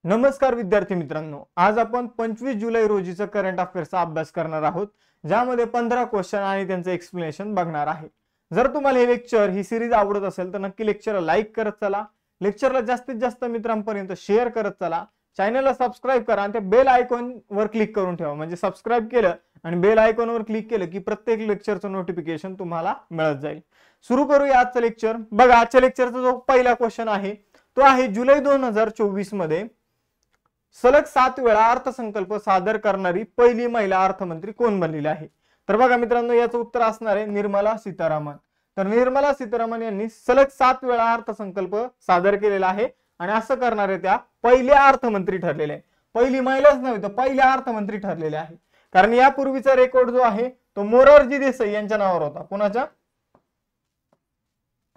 नमस्कार विद्यार्थी मित्रांनो, आज आपण 25 जुलै रोजीचा करंट अफेअर्सचा अभ्यास करणार आहोत, ज्यामध्ये 15 क्वेश्चन आणि त्यांचे एक्सप्लेनेशन बघणार आहे। जर तुम्हाला हे लेक्चर ही सिरीज आवडत असेल तर नक्की लेक्चरला लाईक करत चला, लेक्चरला जास्तीत जास्त मित्रांपर्यंत शेअर करत चला, चॅनलला सबस्क्राइब करा आणि ते बेल आयकॉन वर क्लिक करून ठेवा। म्हणजे सबस्क्राइब केलं आणि बेल आयकॉन वर क्लिक केलं की प्रत्येक लेक्चरचं नोटिफिकेशन तुम्हाला मिळत जाईल। सुरू करूया आजचं लेक्चर। बघा, आजच्या लेक्चरचा जो पहिला क्वेश्चन आहे तो आहे जुलै 2024 मध्ये सलग 7 वेळा अर्थसंकल्प सादर करणारी पहिली महिला अर्थमंत्री कोण बनलेली आहे? तर बघा मित्रांनो, याचं उत्तर असणार आहे निर्मला सीतारामन। तर निर्मला सीतारामन यांनी सलग 7 वेळा अर्थसंकल्प सादर केलेला आहे आणि असं करणारे त्या पहिल्या अर्थमंत्री ठरलेले आहे। पहिली महिलाच नव्हे तर पहिल्या अर्थमंत्री ठरलेले आहे, कारण यापूर्वीचा रेकॉर्ड जो आहे तो मोरारजी देसाई यांच्या नावावर होता। कोणाच्या?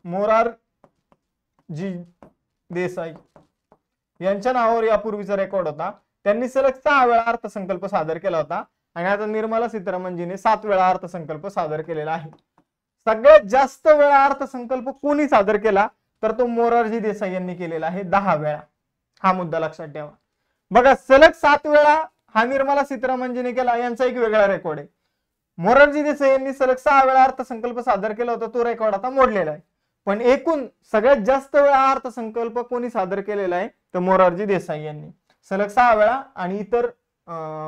मोरारजी देसाई यांच्या नावावर यापूर्वीचा रेकॉर्ड होता। त्यांनी सलग 6 वेळा अर्थसंकल्प सादर केला होता आणि आता निर्मला सीतारामनजीने 7 वेळा अर्थसंकल्प सादर केलेला आहे। सगळ्यात जास्त वेळा अर्थसंकल्प कोणी सादर केला तर तो मोरारजी देसाई यांनी केलेला आहे, 10 वेळा। हा मुद्दा लक्षात ठेवा। बघा, सलग 7 वेळा हा निर्मला सीतारामनजीने केला, यांचा एक वेगळा रेकॉर्ड आहे। मोरारजी देसाई यांनी सलग 6 वेळा अर्थसंकल्प सादर केला होता, तो रेकॉर्ड आता मोडलेला आहे। पण एकूण सगळ्यात जास्त वेळा अर्थसंकल्प कोणी सादर केलेला आहे तर मोरारजी देसाई यांनी सलग 6 वेळा, आणि इतर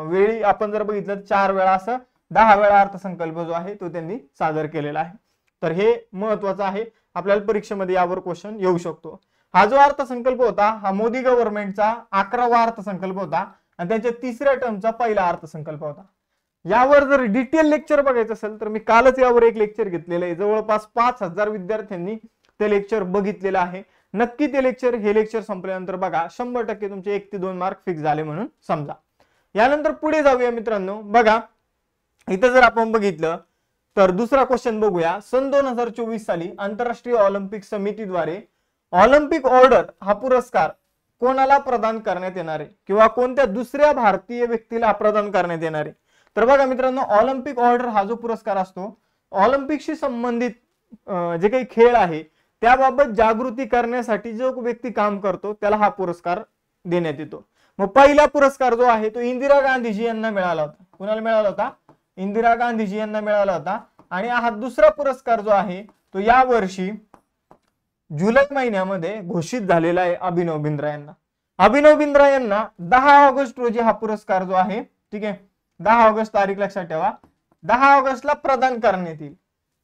वेळी आपण जर बघितलं 4 वेळा, असं 10 वेळा अर्थसंकल्प जो आहे तो त्यांनी सादर केलेला आहे। तर हे महत्वाचं आहे, आपल्याला परीक्षेमध्ये यावर क्वेश्चन येऊ शकतो। हा जो अर्थसंकल्प होता हा मोदी गव्हर्नमेंटचा 11वा अर्थसंकल्प होता आणि त्यांच्या 3ऱ्या टर्मचा पहिला अर्थसंकल्प होता। यावर जर डिटेल लेक्चर बघायचं असेल तर मी कालच यावर एक लेक्चर घेतलेलं आहे। जवळपास 5000 विद्यार्थ्यांनी ते लेक्चर बघितलेलं आहे। नक्की ते लेक्चर हे लेक्चर संपल्यानंतर बघा, 100% तुमचे 1 ते 2 मार्क फिक्स झाले म्हणून समजा। यानंतर पुढे जाऊया मित्रांनो। बघा, इथं जर आपण बघितलं तर दुसरा क्वेश्चन बघूया। सन 2024 साली आंतरराष्ट्रीय ऑलिम्पिक समितीद्वारे ऑलिम्पिक ऑर्डर हा पुरस्कार कोणाला प्रदान करण्यात येणार आहे किंवा कोणत्या दुसऱ्या भारतीय व्यक्तीला प्रदान करण्यात येणार आहे? तर बघा मित्रांनो, ऑलिम्पिक ऑर्डर हा जो पुरस्कार असतो, ऑलिम्पिकशी संबंधित जे काही खेळ आहे त्याबाबत जागृती करण्यासाठी जो व्यक्ती काम करतो त्याला हा पुरस्कार देण्यात येतो। मग पहिला पुरस्कार जो आहे तो इंदिरा गांधीजी यांना मिळाला होता। कोणाला मिळाला होता? इंदिरा गांधीजी यांना मिळाला होता। आणि हा दुसरा पुरस्कार जो आहे तो या वर्षी जुलै महिन्यामध्ये घोषित झालेला आहे अभिनव बिंद्रा यांना। अभिनव बिंद्रा यांना 10 ऑगस्ट रोजी हा पुरस्कार जो आहे, ठीक आहे, 10 ऑगस्ट तारीख लक्षात ठेवा, 10 ऑगस्टला प्रदान करण्यात येईल,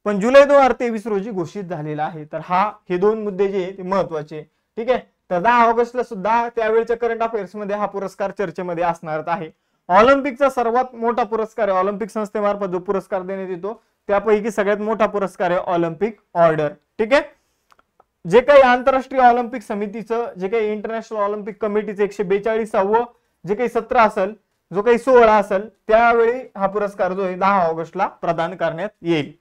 पण जुलै 2023 रोजी घोषित झालेला आहे। तर हे दोन मुद्दे जे ते महत्वाचे, ठीक आहे। तर 10 ऑगस्टला सुद्धा त्यावेळच्या करंट अफेअर्स मध्ये हा पुरस्कार चर्चेमध्ये असणार आहे। ऑलिम्पिकचा सर्वात मोठा पुरस्कार आहे, ऑलिम्पिक संस्थेमार्फत जो पुरस्कार देण्यात येतो त्यापैकी सगळ्यात मोठा पुरस्कार आहे ऑलिम्पिक ऑर्डर, ठीक आहे। जे काही आंतरराष्ट्रीय ऑलिम्पिक समितीचं, जे काही इंटरनॅशनल ऑलिम्पिक कमिटीचं 142वा जे काही सत्र असेल, जो काही 16 असेल, त्यावेळी हा पुरस्कार जो आहे 10 ऑगस्टला प्रदान करण्यात येईल।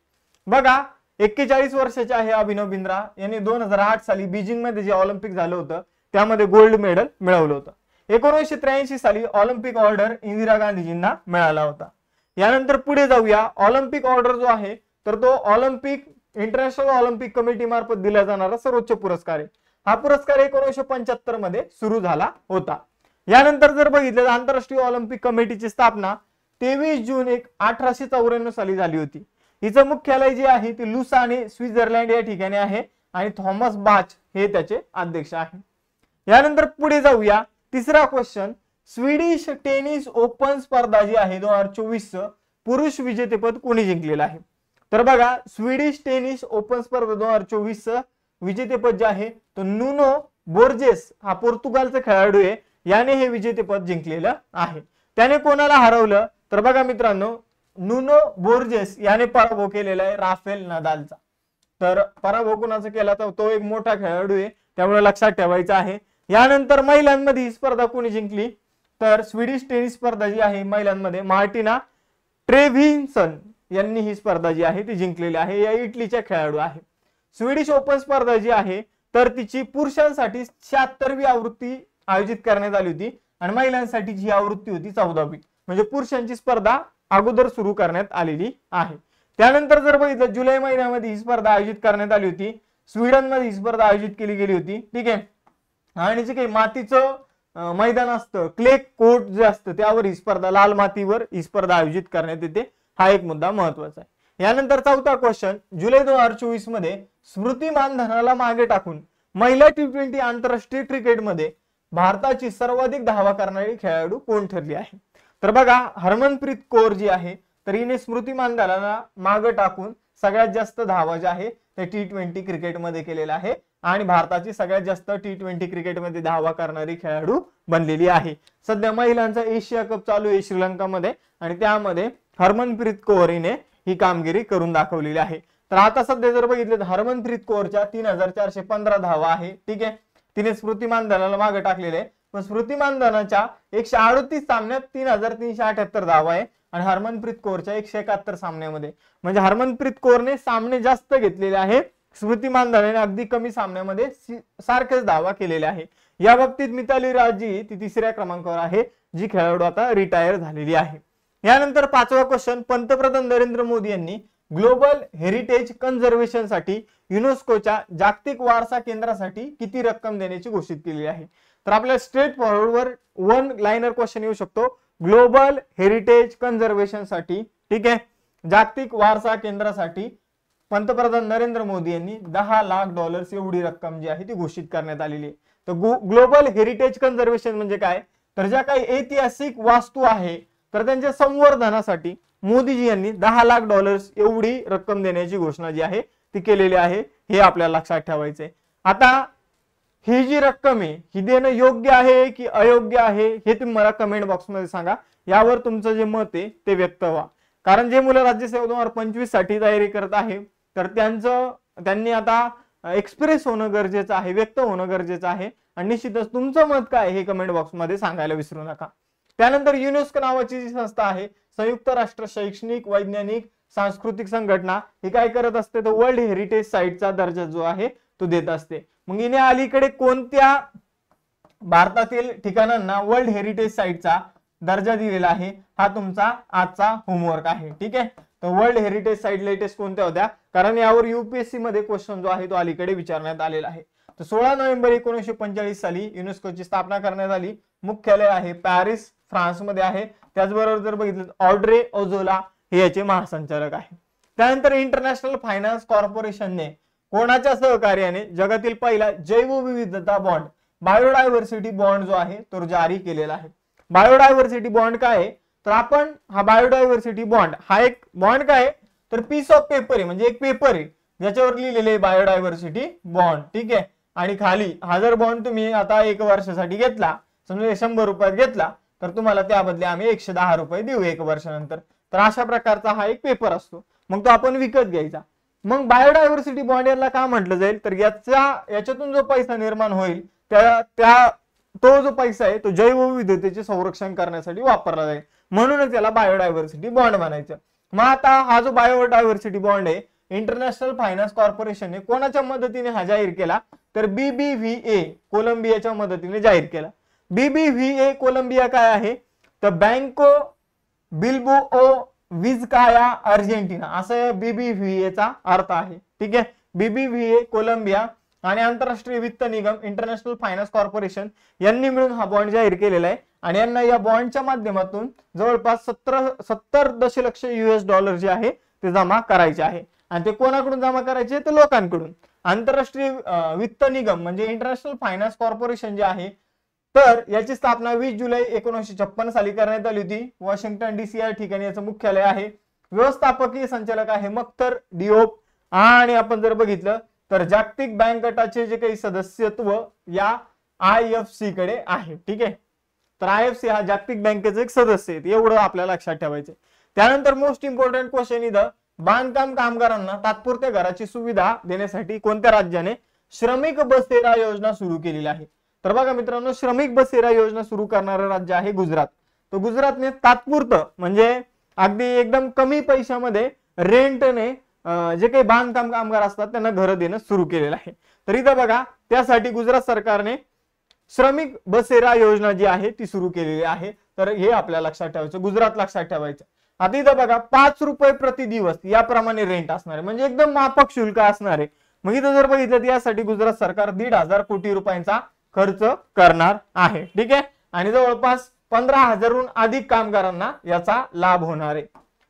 बघा, 41 वर्षाचे आहे अभिनव बिंद्रा यांनी 2008 साली बीजिंग मध्ये जे ऑलिम्पिक झालं होतं त्यामध्ये गोल्ड मेडल मिळवलं होतं। 1983 साली ऑलिम्पिक ऑर्डर इंदिरा गांधीजींना मिळाला होता। यानंतर पुढे जाऊया। ऑलिम्पिक ऑर्डर जो आहे तर तो ऑलिम्पिक इंटरनॅशनल ऑलिम्पिक कमिटी मार्फत दिला जाणारा सर्वोच्च पुरस्कार आहे। हा पुरस्कार 1975 मध्ये सुरू झाला होता। यानंतर जर बघितलं तर आंतरराष्ट्रीय ऑलिम्पिक कमिटीची स्थापना 23 जून 1894 साली झाली होती। हिचं मुख्यालय जे आहे ते लुसाने स्वित्झर्लंड या ठिकाणी आहे आणि थॉमस बाच हे त्याचे अध्यक्ष आहे। यानंतर पुढे जाऊया। तिसरा क्वेश्चन, स्वीडिश टेनिस ओपन स्पर्धा जी आहे 2024 पुरुष विजेतेपद कोणी जिंकलेलं आहे? तर बघा, स्वीडिश टेनिस ओपन स्पर्धा 2024 विजेतेपद जे आहे तो नुनो बोर्जेस हा पोर्तुगालचा खेळाडू आहे, याने हे विजेतेपद जिंकलेलं आहे। त्याने कोणाला हरवलं तर बघा मित्रांनो, नुनो बोर्जेस याने पराभव केलेला आहे राफेल नदालचा। तर पराभव कोणाचा केला तर तो एक मोठा खेळाडू आहे, त्यामुळे लक्षात ठेवायचं आहे। यानंतर महिलांमध्ये ही स्पर्धा कोणी जिंकली तर स्वीडिश टेनिस स्पर्धा जी आहे महिलांमध्ये मार्टिना ट्रेव्हिसन यांनी ही स्पर्धा जी आहे ती जिंकलेली आहे। या इटलीच्या खेळाडू आहे। स्वीडिश ओपन स्पर्धा जी आहे तर तिची पुरुषांसाठी 76वी आवृत्ती आयोजित करण्यात आली होती आणि महिलांसाठी जी आवृत्ती होती 14वी, म्हणजे पुरुषांची स्पर्धा अगोदर सुरू करण्यात आलेली आहे। त्यानंतर जर बघितलं जुलै महिन्यामध्ये ही स्पर्धा आयोजित करण्यात आली होती, स्वीडन मध्ये ही स्पर्धा आयोजित केली गेली होती, ठीक आहे। आणि जे काही मातीचं मैदान असतं, क्ले कोर्ट जे असतं त्यावर ही स्पर्धा, लाल मातीवर ही स्पर्धा आयोजित करण्यात येते. हा एक मुद्दा महत्वाचा आहे. यानंतर चौथा क्वेश्चन, जुलै 2024 मध्ये स्मृती मानधनाला मागे टाकून महिला T20 आंतरराष्ट्रीय क्रिकेटमध्ये भारताची सर्वाधिक धावा करणारी खेळाडू कोण ठरली आहे? तर बघा, हरमनप्रीत कौर जी आहे तर हिने स्मृती मानधनाला मागे टाकून सगळ्यात जास्त धावा जे आहे ते T20 क्रिकेटमध्ये केलेला आहे आणि भारताची सगळ्यात जास्त T20 क्रिकेटमध्ये धावा करणारी खेळाडू बनलेली आहे. सध्या महिलांचा एशिया कप चालू आहे श्रीलंकामध्ये आणि त्यामध्ये हरमनप्रीत कौर हिने ही कामगिरी करून दाखवलेली आहे. तर आता सध्या जर बघितलं तर हरमनप्रीत कौरच्या 3415 धावा आहे. ठीक आहे, तिने स्मृती मानधनाला मागे टाकलेले आहे, पण स्मृती मानधनाच्या 138 सामन्यात 3378 धावा आहे आणि हरमनप्रीत कौरच्या 171 सामन्यामध्ये, म्हणजे हरमनप्रीत कौरने सामने जास्त घेतलेले आहे, स्मृती मानधनाने अगदी कमी सामन्यामध्ये सारखेच धावा केलेल्या आहे. या बाबतीत मिताली राज जी ती तिसऱ्या क्रमांकावर आहे, जी खेळाडू आता रिटायर झालेली आहे. यानंतर पाचवा क्वेश्चन, पंतप्रधान नरेंद्र मोदी यांनी ग्लोबल हेरिटेज कन्झर्वेशन साठी युनेस्कोच्या जागतिक वारसा केंद्रासाठी किती रक्कम देण्याची घोषित केली आहे? तर आपल्या स्ट्रेट फॉरवर्ड वर वन लाइनर क्वेश्चन येऊ शकतो. ग्लोबल हेरिटेज कन्झर्वेशन साठी, ठीक आहे, जागतिक वारसा केंद्रासाठी पंतप्रधान नरेंद्र मोदी यांनी $10 लाख एवढी रक्कम जी आहे ती घोषित करण्यात आलेली आहे. तर ग्लोबल हेरिटेज कन्झर्वेशन म्हणजे काय? तर ज्या काही ऐतिहासिक वास्तू आहे तर त्यांच्या संवर्धनासाठी मोदीजी यांनी $10 लाख एवढी रक्कम देण्याची घोषणा जी आहे ती केलेली आहे. हे आपल्याला लक्षात ठेवायचंय. आता ही जी रक्कम आहे ही देणं योग्य आहे की अयोग्य आहे हे तुम्ही मला कमेंट बॉक्स मध्ये सांगा. यावर तुमचं जे मत आहे ते व्यक्त व्हा. कारण जे मुलं राज्यसेवा 2025 साठी तयारी करत आहे तर त्यांनी आता एक्सप्रेस होणं गरजेचं आहे, व्यक्त होणं गरजेचं आहे आणि निश्चितच तुमचं मत काय हे कमेंट बॉक्स मध्ये सांगायला विसरू नका. त्यानंतर युनेस्को नावाची जी संस्था आहे, संयुक्त राष्ट्र शैक्षणिक, वैज्ञानिक, सांस्कृतिक संघटना, ही काय करत असते तर वर्ल्ड हेरिटेज साईटचा दर्जा जो आहे तो देत असते. मग हिने अलीकडे कोणत्या भारतातील ठिकाणांना वर्ल्ड हेरिटेज साईटचा दर्जा दिलेला आहे हा तुमचा आजचा होमवर्क आहे. ठीक आहे, तर वर्ल्ड हेरिटेज साईट लेटेस्ट कोणत्या होत्या, कारण यावर UPSC मध्ये क्वेश्चन जो आहे तो अलीकडे विचारण्यात आलेला आहे. तर 16 नोव्हेंबर 1945 साली युनेस्कोची स्थापना करण्यात आली. मुख्यालय आहे पॅरिस, फ्रान्स मध्ये आहे. त्याचबरोबर जर बघितलं ऑड्रे ओझोला हे याचे महासंचालक आहे. त्यानंतर इंटरनॅशनल फायनान्स कॉर्पोरेशनने कोणाच्या सहकार्याने जगातील पहिला जैवविविधता बॉन्ड, बायोडायव्हर्सिटी बॉन्ड जो आहे तो जारी केलेला आहे. बायोडायव्हर्सिटी बॉन्ड काय आहे तर आपण हा बायोडायव्हर्सिटी बॉन्ड हा एक बॉन्ड काय आहे तर पीस ऑफ पेपर आहे, म्हणजे एक पेपर आहे ज्याच्यावर लिहिलेले आहे बायोडायव्हर्सिटी बॉन्ड. ठीक आहे, आणि खाली हा जर बॉन्ड तुम्ही आता 1 वर्षासाठी घेतला, समजा 100 रुपयात घेतला तर तुम्हाला त्या बदले आम्ही 110 रुपये देऊ 1 वर्षानंतर. तर अशा प्रकारचा हा एक पेपर असतो, मग तो आपण विकत घ्यायचा. मग बायोडायव्हर्सिटी बॉन्ड याला का म्हटलं जाईल तर याच्यातून जो पैसा निर्माण होईल तो जो पैसा आहे तो जैवविविधतेचे संरक्षण करण्यासाठी वापरला जाईल, म्हणूनच याला बायोडायव्हर्सिटी बॉन्ड म्हणायचं. मग आता हा जो बायोडायव्हर्सिटी बॉन्ड आहे इंटरनॅशनल फायनान्स कॉर्पोरेशनने कोणाच्या मदतीने हा जाहीर केला तर BBVA कोलंबियाच्या मदतीने जाहीर केला. BBVA कोलंबिया काय आहे तर बँको बिल्बाओ विझकाया अर्जेंटिना असं BBVA चा अर्थ आहे. ठीक आहे, BBVA कोलंबिया आणि आंतरराष्ट्रीय वित्त निगम इंटरनॅशनल फायनान्स कॉर्पोरेशन यांनी मिळून हा बॉन्ड जाहीर केलेला आहे आणि यांना या बॉन्डच्या माध्यमातून जवळपास 70 दशलक्ष $US जे आहे ते जमा करायचे आहे. आणि ते कोणाकडून जमा करायचे तर लोकांकडून. आंतरराष्ट्रीय वित्त निगम म्हणजे इंटरनॅशनल फायनान्स कॉर्पोरेशन जे आहे तर याची स्थापना 20 जुलै 1956 साली करण्यात आली होती. वॉशिंग्टन DC या ठिकाणी याचं मुख्यालय आहे. व्यवस्थापकीय संचालक आहे मख्तर डिओप. आणि आपण जर बघितलं तर जागतिक बँक गटाचे जे काही सदस्यत्व या IFC कडे आहे. ठीक आहे, तर IFC हा जागतिक बँकेचा एक सदस्य आहे, एवढं आपल्याला लक्षात ठेवायचं. त्यानंतर मोस्ट इम्पॉर्टंट क्वेश्चन इथं, बांधकाम कामगारांना तात्पुरत्या घराची सुविधा देण्यासाठी कोणत्या राज्याने श्रमिक बसेरा योजना सुरू केलेली आहे? तर बघा मित्रांनो, श्रमिक बसेरा योजना सुरू करणारं राज्य आहे गुजरात. तर गुजरातने तात्पुरतं म्हणजे अगदी एकदम कमी पैशामध्ये रेंटने जे काही बांधकाम कामगार असतात त्यांना घरं देणं सुरू केलेलं आहे. तर इथं बघा त्यासाठी गुजरात सरकारने श्रमिक बसेरा योजना जी आहे ती सुरू केलेली आहे. तर हे आपल्याला लक्षात ठेवायचं, गुजरात लक्षात ठेवायचं. आता इथं बघा 5 रुपये प्रति दिवस याप्रमाणे रेंट असणार आहे, म्हणजे एकदम माफक शुल्क असणार आहे. मग इथं जर बघितलं तर यासाठी गुजरात सरकार 1,500 कोटी रुपयांचा खर्च करणार आहे. ठीक आहे, आणि जवळपास 15,000हून अधिक कामगारांना याचा लाभ होणार आहे.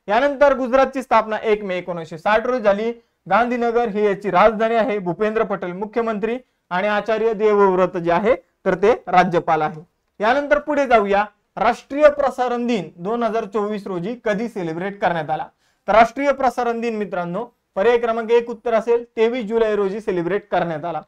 यानंतर गुजरातची स्थापना 1 मे 1960 रोजी झाली. गांधीनगर ही याची राजधानी आहे. भूपेंद्र पटेल मुख्यमंत्री आणि आचार्य देवव्रत जे आहे तर ते राज्यपाल आहे. यानंतर पुढे जाऊया. राष्ट्रीय प्रसारण दिन 2024 रोजी कधी सेलिब्रेट करण्यात आला? तर राष्ट्रीय प्रसारण दिन मित्रांनो, पर्याय क्रमांक 1 उत्तर असेल 23 जुलै रोजी सेलिब्रेट करण्यात आला.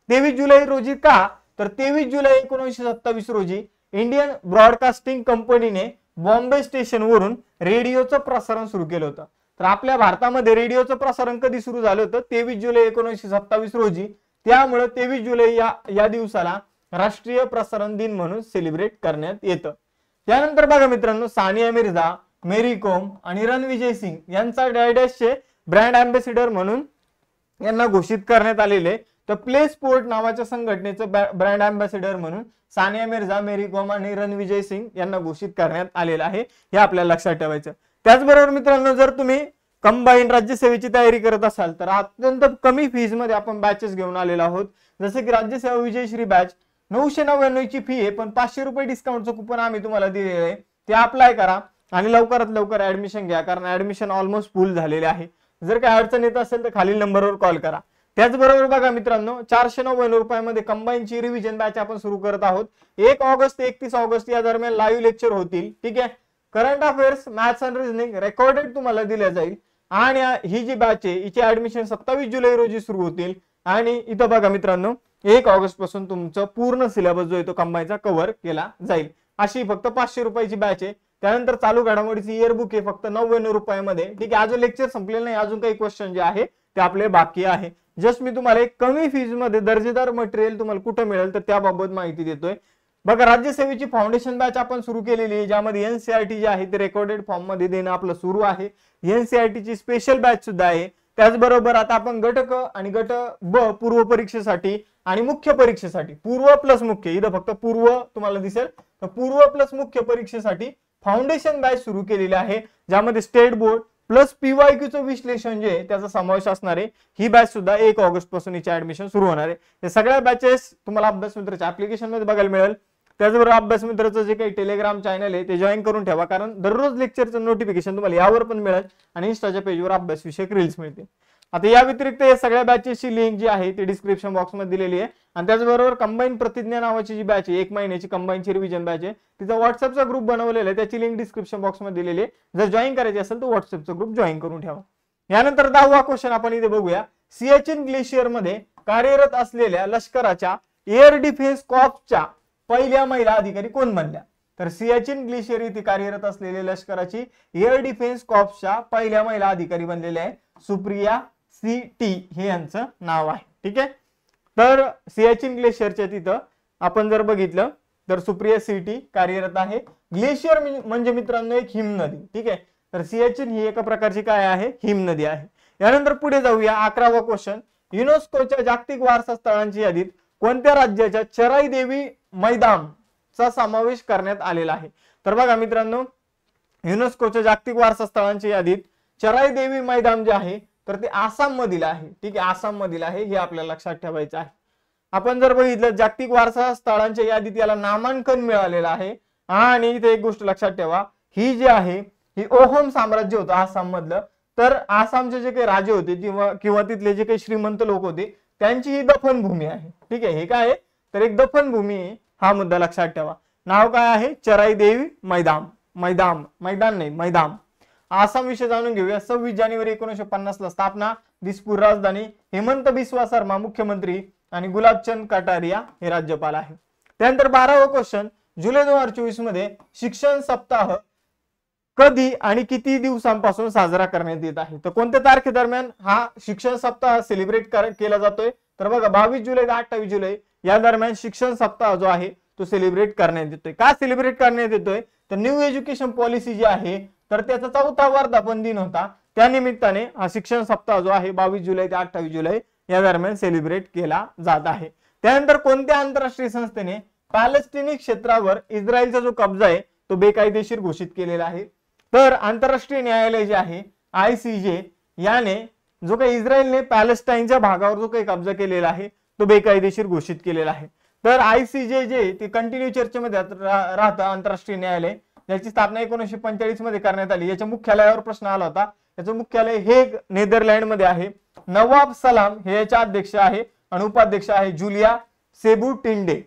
23 जुलै रोजी का? तर 23 जुलै 1927 रोजी इंडियन ब्रॉडकास्टिंग कंपनीने बॉम्बे स्टेशन वरून रेडिओचं प्रसारण सुरू केलं होतं. तर आपल्या भारतामध्ये रेडिओचं प्रसारण कधी सुरू झालं होतं? 23 जुलै 1927 रोजी. त्यामुळे 23 जुलै या दिवसाला राष्ट्रीय प्रसारण दिन म्हणून सेलिब्रेट करण्यात येतं. त्यानंतर बघा मित्रांनो, सानिया मिर्झा, मेरी कोम आणि रणविजय सिंग यांचा डायडॅशचे ब्रँड अँबॅसिडर म्हणून यांना घोषित करण्यात आलेले. तर प्ले स्पोर्ट नावाच्या संघटनेचं ब्रँड अँबॅसिडर म्हणून सानिया मिर्झा, मेरी कोम आणि रणविजय सिंग यांना घोषित करण्यात आलेलं आहे. हे आपल्याला लक्षात ठेवायचं. त्याचबरोबर मित्रांनो, जर तुम्ही कंबाईन राज्यसेवेची तयारी करत असाल तर अत्यंत कमी फीज मध्ये आपण बॅचेस घेऊन आलेलो आहोत. जसे की राज्यसेवा विजयश्री बॅच 999 ची फी आहे, पण 500 रुपये डिस्काउंटचं कुपन आम्ही तुम्हाला दिलेलं आहे. ते अप्लाय करा आणि लवकरात लवकर ऍडमिशन घ्या, कारण ऍडमिशन ऑलमोस्ट फुल झालेले आहे. जर काही अडचण येत असेल तर खालील नंबरवर कॉल करा. त्याचबरोबर बघा मित्रांनो, 499 रुपयामध्ये कंबाईनची रिव्हिजन बॅच आपण सुरू करत आहोत. 1 ऑगस्ट ते 31 ऑगस्ट या दरम्यान लाईव्ह लेक्चर होतील. ठीक आहे, current affairs, maths and reasoning recorded तुम्हाला दिल्या जाईल. आणि ही जी बॅच आहे हिची ऍडमिशन 27 जुलै रोजी सुरू होतील. आणि इथं बघा मित्रांनो, 1 ऑगस्ट पासून तुमचं पूर्ण सिलेबस जो आहे तो कंबाईनचा कव्हर केला जाईल. अशी फक्त 500 रुपयाची बॅच आहे. त्यानंतर चालू घडामोडीची इयरबुक आहे फक्त 99 रुपयामध्ये. ठीक आहे, अजून लेक्चर संपलेलं नाही, अजून काही क्वेश्चन जे आहे ते आपले बाकी आहे. जस्ट मी तुम्हाला एक कमी फीज मध्ये दर्जेदार मटेरियल तुम्हाला कुठं मिळेल तर त्याबाबत माहिती देतोय. बघा, राज्यसेवेची फाउंडेशन बॅच आपण सुरू केलेली आहे, ज्यामध्ये एनसीआरटी जे आहे ते रेकॉर्डेड फॉर्म मध्ये देणं आपलं सुरू आहे. एनसीआरटी ची स्पेशल बॅच सुद्धा आहे. त्याचबरोबर आता आपण गट क आणि गट ब पूर्व परीक्षेसाठी आणि मुख्य परीक्षेसाठी, पूर्व प्लस मुख्य, इथं फक्त पूर्व तुम्हाला दिसेल, तर पूर्व प्लस मुख्य परीक्षेसाठी फाउंडेशन बॅच सुरू केलेली आहे, ज्यामध्ये स्टेट बोर्ड प्लस पीवायक्यूचं विश्लेषण जे त्याचा समावेश असणार आहे. ही बॅच सुद्धा 1 ऑगस्ट पासून हिचे ऍडमिशन सुरू होणार आहे. हे सगळ्या बॅचेस तुम्हाला अभ्यास मित्राच्या ऍप्लिकेशन मध्ये बघायला मिळेल. त्याचबरोबर अभ्यास मित्राचं जे काही टेलिग्राम चॅनल आहे ते जॉईन करून ठेवा, कारण दररोज लेक्चरचं नोटिफिकेशन तुम्हाला यावर पण मिळेल आणि इंस्टाच्या पेजवर अभ्यास विषयक रील्स मिळतील. आता या व्यतिरिक्त या सगळ्या बॅचेसची लिंक जी आहे ती डिस्क्रिप्शन बॉक्स मध्ये दिलेली आहे. आणि त्याचबरोबर कंबाईन प्रतिज्ञा नावाची जी बॅच आहे 1 महिन्याची कंबाईनची रिव्हिजन बॅच आहे, तिचा व्हॉट्सअपचा ग्रुप बनवलेला आहे, त्याची लिंक डिस्क्रिप्शन बॉक्स मध्ये दिलेली आहे. जर जॉईन करायची असेल तर व्हॉट्सअपचा ग्रुप जॉईन करून ठेवा. यानंतर 10वा क्वेश्चन आपण इथे बघूया. सियाचीन ग्लेशियर मध्ये कार्यरत असलेल्या लष्कराच्या एअर डिफेन्स कॉर्प्सच्या पहिल्या महिला अधिकारी कोण बनल्या? तर सियाचीन ग्लेशियर इथे कार्यरत असलेल्या लष्कराची एअर डिफेन्स कॉर्प्सच्या पहिल्या महिला अधिकारी बनलेल्या आहे सुप्रिया सी.टी. हे यांचं नाव आहे. ठीक आहे, तर सियाचीन ग्लेशियरच्या तिथं आपण जर बघितलं तर सुप्रिया सी.टी. कार्यरत आहे. ग्लेशियर म्हणजे मित्रांनो एक हिमनदी. ठीक आहे, तर सियाचीन ही एका प्रकारची काय आहे? हिमनदी आहे. यानंतर पुढे जाऊया. 11वा क्वेश्चन. युनेस्कोच्या जागतिक वारसा स्थळांची यादीत कोणत्या राज्याच्या चराई देवी मैदानचा समावेश करण्यात आलेला आहे? तर बघा मित्रांनो, युनेस्कोच्या जागतिक वारसा स्थळांच्या यादीत चराई देवी मैदान जे आहे तर ते आसाम मधील आहे. ठीक आहे, आसाम मधील आहे, हे आपल्याला लक्षात ठेवायचं आहे. आपण जर बघितलं जागतिक वारसा स्थळांच्या यादीत याला नामांकन मिळालेलं आहे. आणि इथे एक गोष्ट लक्षात ठेवा, ही जी आहे ही ओहम साम्राज्य होतं आसाम मधलं. तर आसामचे जे काही राजे होते किंवा तिथले जे काही श्रीमंत लोक होते त्यांची ही दफनभूमी आहे. ठीक आहे, हे काय आहे तर एक दफनभूमी आहे. हा मुद्दा लक्षात ठेवा. नाव काय आहे? चराई देवी मैदान. आसाम विषय जाणून घेऊया. 26 जानेवारी 1950 ला स्थापना, दिसपूर राजधानी, हेमंत बिस्वा शर्मा मुख्यमंत्री आणि गुलाबचंद कटारिया हे राज्यपाल आहे. त्यानंतर 12वा क्वेश्चन. जुलै 2024 मध्ये शिक्षण सप्ताह कधी आणि किती दिवसांपासून साजरा करण्यात येत आहे? तर कोणत्या तारखेदरम्यान हा शिक्षण सप्ताह सेलिब्रेट केला जातोय? तर बघा 22 जुलै ते 28 जुलै या दरम्यान शिक्षण सप्ताह जो आहे तो सेलिब्रेट करण्यात येतोय. का सेलिब्रेट करण्यात येतोय? तर न्यू एज्युकेशन पॉलिसी जी आहे तर त्याचा 4था वर्धापन दिन होता. त्यानिमित्ताने हा शिक्षण सप्ताह जो आहे 22 जुलै ते 28 जुलै या दरम्यान सेलिब्रेट केला जात आहे. त्यानंतर कोणत्या आंतरराष्ट्रीय संस्थेने पॅलेस्टिनी क्षेत्रावर इस्रायलचा जो कब्जा आहे तो बेकायदेशीर घोषित केलेला आहे? तर आंतरराष्ट्रीय न्यायालय जे आहे ICJ याने जो काही इस्रायलने पॅलेस्टाईनच्या भागावर जो काही कब्जा केलेला आहे तो बेकायदेशीर घोषित केलेला आहे. तर ICJ जे ती कंटिन्यू चर्चेमध्ये राहतं आंतरराष्ट्रीय न्यायालय, याची स्थापना 1945 मध्ये करण्यात आली. याच्या मुख्यालयावर प्रश्न आला होता. याचं मुख्यालय हेग नेदरलँड मध्ये आहे. नवाब सलाम हे याचे अध्यक्ष आहे आणि उपाध्यक्ष आहे जुलिया सेबुटिंडे.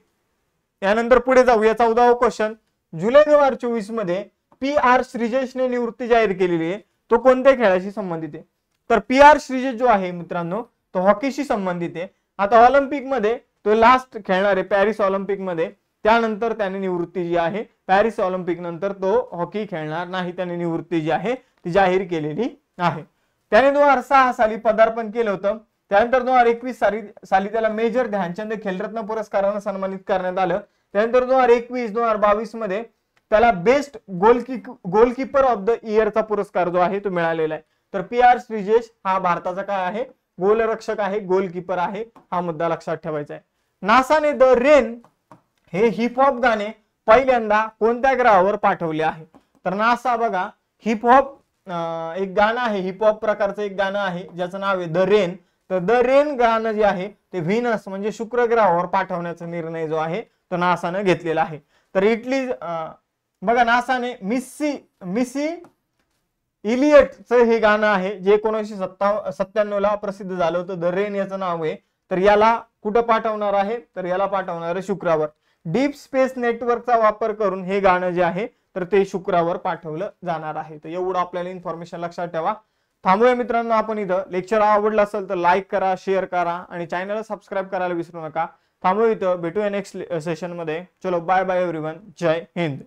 यानंतर पुढे जाऊया 14वा क्वेश्चन. जुलै 2024 मध्ये PR श्रीजेशने निवृत्ती जाहीर केलेली आहे. तो कोणत्या खेळाशी संबंधित आहे? तर PR श्रीजेश जो आहे मित्रांनो तो हॉकीशी संबंधित आहे. आता ऑलिम्पिक मध्ये तो लास्ट खेळणार आहे पॅरिस ऑलिम्पिक मध्ये. त्यानंतर त्याने निवृत्ती जी आहे पॅरिस ऑलिम्पिक नंतर तो हॉकी खेळणार नाही. त्याने निवृत्ती जी आहे ती जाहीर केलेली आहे. त्याने 2006 साली पदार्पण केलं होतं. त्यानंतर 2021 साली त्याला मेजर ध्यानचंद खेलरत्न पुरस्काराने सन्मानित करण्यात आलं. त्यानंतर 2021-2022 मध्ये त्याला बेस्ट गोलकीपर ऑफ द इयरचा पुरस्कार जो आहे तो मिळालेला आहे. तर PR श्रीजेश हा भारताचा काय आहे? गोलरक्षक आहे, गोलकीपर आहे. हा मुद्दा लक्षात ठेवायचा आहे. नासाने द रेन हे हिप हॉप गाणे पहिल्यांदा कोणत्या ग्रहावर पाठवले आहे? तर नासा बघा हिप हॉप एक गाणं आहे, हिप हॉप प्रकारचं एक गाणं आहे ज्याचं नाव आहे द रेन. तर द रेन गाणं जे आहे ते व्हीनस म्हणजे शुक्र ग्रहावर पाठवण्याचा निर्णय जो आहे तो नासाने घेतलेला आहे. तर इटली बघा नासाने मिसी इलियटचं हे गाणं आहे जे 1997 ला प्रसिद्ध झालं होतं. द रेन याचं नाव आहे. तर याला कुठं पाठवणार आहे? तर याला पाठवणार आहे शुक्रावर. डीप स्पेस नेटवर्कचा वापर करून हे गाणं जे आहे तर ते शुक्रावर पाठवलं जाणार आहे. तर एवढं आपल्याला इन्फॉर्मेशन लक्षात ठेवा. थांबूया मित्रांनो आपण इथं. लेक्चर आवडला असेल तर लाईक करा, शेअर करा आणि चॅनलला सबस्क्राईब करायला विसरू नका. थांबूया इथं. भेटूया नेक्स्ट सेशन मध्ये. चलो बाय बाय एव्हरीवन. जय हिंद.